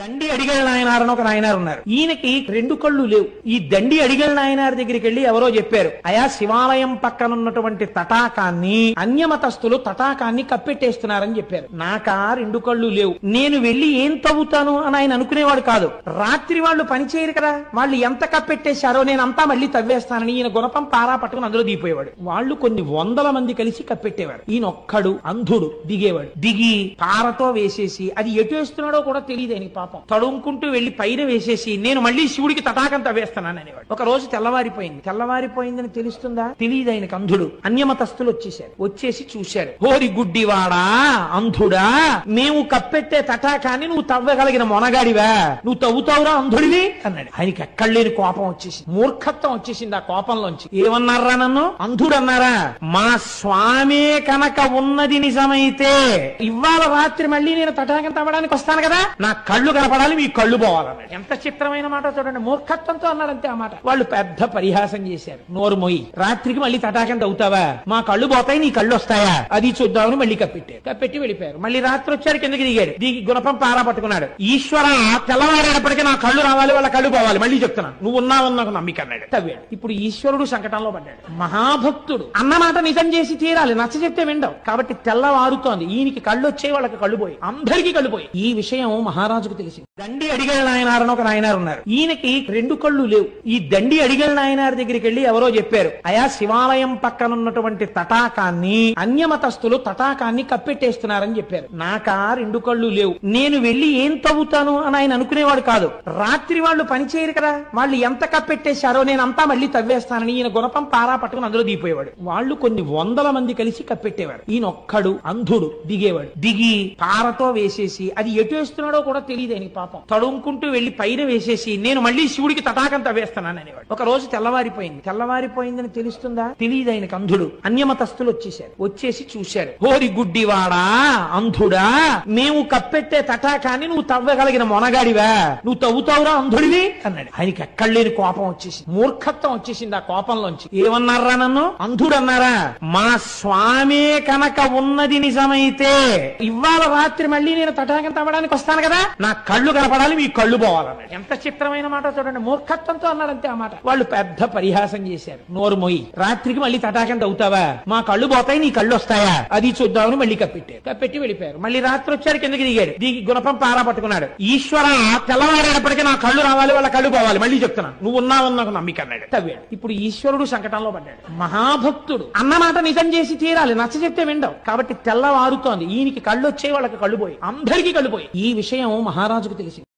దండి అడిగల నాయనారని ఒక నాయనారు ఉన్నారు. ఈయనకి రెండు కళ్ళు లేవు. ఈ దండి అడిగల నాయనారి దగ్గరికి వెళ్లి ఎవరో చెప్పారు, అయా శివాలయం పక్కనున్నటువంటి తటాకాన్ని అన్యమతస్థులు తటాకాన్ని కప్పెట్టేస్తున్నారని చెప్పారు. నాకా రెండు కళ్ళు లేవు, నేను వెళ్లి ఏం తవ్వుతాను అని ఆయన అనుకునేవాడు కాదు. రాత్రి వాళ్ళు పని చేయరు కదా, వాళ్ళు ఎంత కప్పెట్టేశారో నేనంతా మళ్ళీ తవ్వేస్తానని ఈయన గుణపం పారా పట్టుకుని అందులో దిగిపోయేవాడు. వాళ్ళు కొన్ని వందల మంది కలిసి కప్పెట్టేవారు. ఈయన ఒక్కడు అంధుడు దిగేవాడు. దిగి పారతో వేసేసి అది ఎటు వేస్తున్నాడో కూడా తెలియదు ఆయనకి. పాపం తడుముకుంటూ వెళ్లి పైన వేసేసి నేను మళ్ళీ శివుడికి తటాకం తవ్వేస్తానని అనేవాడు. ఒక రోజు తెల్లవారిపోయిందని తెలుస్తుందా? తెలియదు ఆయనకు. అంధుడు. అన్యమతస్థులు వచ్చేసారు. వచ్చేసి చూశారు. హోరి గుడ్డివాడా, అంధుడా, మేము కప్పెట్టే తటాకాన్ని నువ్వు తవ్వగలిగిన మొనగాడివా? నువ్వు తవ్వుతావురా అంధుడివి అన్నాడు. ఆయనకి ఎక్కడలేని కోపం వచ్చేసింది, మూర్ఖత్వం వచ్చేసింది. ఆ కోపంలోంచి ఏమన్నారా? నన్ను అంధుడు అన్నారా? మా స్వామే కనుక ఉన్నది నిజమైతే ఇవాళ రాత్రి మళ్ళీ నేను తటాకం తవ్వడానికి వస్తాను కదా, నా కళ్ళు కనపడాలి, మీ కళ్ళు పోవాలన్నాడు. ఎంత చిత్రమైన మాట చూడండి. మూర్ఖత్వంతో అన్నాడంతే ఆ మాట. వాళ్ళు పెద్ద పరిహాసం చేశారు. నోరు మొయ్యి, రాత్రికి మళ్ళీ తటాకం తవ్వుతావా? మా కళ్ళు పోతాయి, నీ కళ్ళు వస్తాయా? అది చూద్దామని మళ్ళీ కప్పెట్టి వెళ్ళిపోయారు. మళ్ళీ రాత్రి వచ్చారు, కిందకి దిగాడు. దిగి గుణపం పారా పట్టుకున్నాడు. ఈశ్వర, తెల్లవారేటప్పటికీ నా కళ్ళు రావాలి, వాళ్ళ కళ్ళు పోవాలి, మళ్ళీ చెప్తున్నాను, నువ్వు ఉన్నావని నాకు నమ్మిక అన్నాడు. తవ్వాడు. ఇప్పుడు ఈశ్వరుడు సంకటంలో పడ్డాడు. మహాభక్తుడు అన్నమాట నిజం చేసి తీరాలి, నచ్చ చెప్తే విండవు. కాబట్టి తెల్లవారుతోంది. ఈయనకి కళ్ళు వచ్చాయి, వాళ్ళకి కళ్ళు పోయి, అందరికీ కళ్ళు పోయి. ఈ విషయం మహారాజుకు తెలిసింది. దండి అడిగల నాయనారని ఒక నాయనారు ఉన్నారు. ఈయనకి రెండు కళ్ళు లేవు. ఈ దండి అడిగల నాయనారి దగ్గరికి వెళ్లి ఎవరో చెప్పారు, అయా శివాలయం పక్కనున్నటువంటి తటాకాన్ని అన్యమతస్థులు తటాకాన్ని కప్పెట్టేస్తున్నారని చెప్పారు. నాకా రెండు కళ్ళు లేవు, నేను వెళ్లి ఏం తవ్వుతాను అని ఆయన అనుకునేవాడు కాదు. రాత్రి వాళ్ళు పని చేయరు కదా, వాళ్ళు ఎంత కప్పెట్టేశారో నేనంతా మళ్ళీ తవ్వేస్తానని ఈయన గుణపం పారా పట్టుకుని అందులో దిగిపోయేవాడు. వాళ్ళు కొన్ని వందల మంది కలిసి కప్పెట్టేవారు. ఈయన ఒక్కడు అంధుడు దిగేవాడు. దిగి పారతో వేసేసి అది ఎటు వేస్తున్నాడో కూడా తెలియదు ఆయనకి. పాపం తడుముకుంటూ వెళ్లి పైన వేసేసి నేను మళ్ళీ శివుడికి తటాకం తవ్వేస్తానని అనేవాడు. ఒక రోజు తెల్లవారిపోయిందని తెలుస్తుందా? తెలియదు ఆయనకు. అంధుడు. అన్యమతస్థులు వచ్చేసారు. వచ్చేసి చూశారు. హోరి గుడ్డివాడా, అంధుడా, మేము కప్పెట్టే తటాకాన్ని నువ్వు తవ్వగలిగిన మొనగాడివా? నువ్వు తవ్వుతావురా అంధుడివి అన్నాడు. ఆయనకి ఎక్కడలేని కోపం వచ్చేసింది, మూర్ఖత్వం వచ్చేసింది. ఆ కోపంలోంచి ఏమన్నారా? నన్ను అంధుడు అన్నారా? మా స్వామే కనుక ఉన్నది నిజమైతే ఇవాళ రాత్రి మళ్ళీ నేను తటాకం తవ్వడానికి వస్తాను కదా, నా కళ్ళు కనపడాలి, మీ కళ్ళు పోవాలన్నాడు. ఎంత చిత్రమైన మాట చూడండి. మూర్ఖత్వంతో అన్నాడంతే ఆ మాట. వాళ్ళు పెద్ద పరిహాసం చేశారు. నోరు మొయ్యి, రాత్రికి మళ్ళీ తటాకం తవ్వుతావా? మా కళ్ళు పోతాయి, నీ కళ్ళు వస్తాయా? అది చూద్దామని మళ్ళీ కప్పెట్టి వెళ్ళిపోయారు. మళ్ళీ రాత్రి వచ్చారు, కిందకి దిగాడు. దిగి గుణపం పారా పట్టుకున్నాడు. ఈశ్వర, తెల్లవారేటప్పటికీ నా కళ్ళు రావాలి, వాళ్ళ కళ్ళు పోవాలి, మళ్ళీ చెప్తున్నాను, నువ్వు ఉన్నావని నాకు నమ్మిక అన్నాడు. తవ్వాడు. ఇప్పుడు ఈశ్వరుడు సంకటంలో పడ్డాడు. మహాభక్తుడు అన్నమాట నిజం చేసి తీరాలి, నచ్చ చెప్తే విండవు. కాబట్టి తెల్లవారుతోంది. ఈయనకి కళ్ళు వచ్చాయి, వాళ్ళకి కళ్ళు పోయి, అందరికీ కళ్ళు పోయి. ఈ విషయం మహారాజుకు తెలిసింది.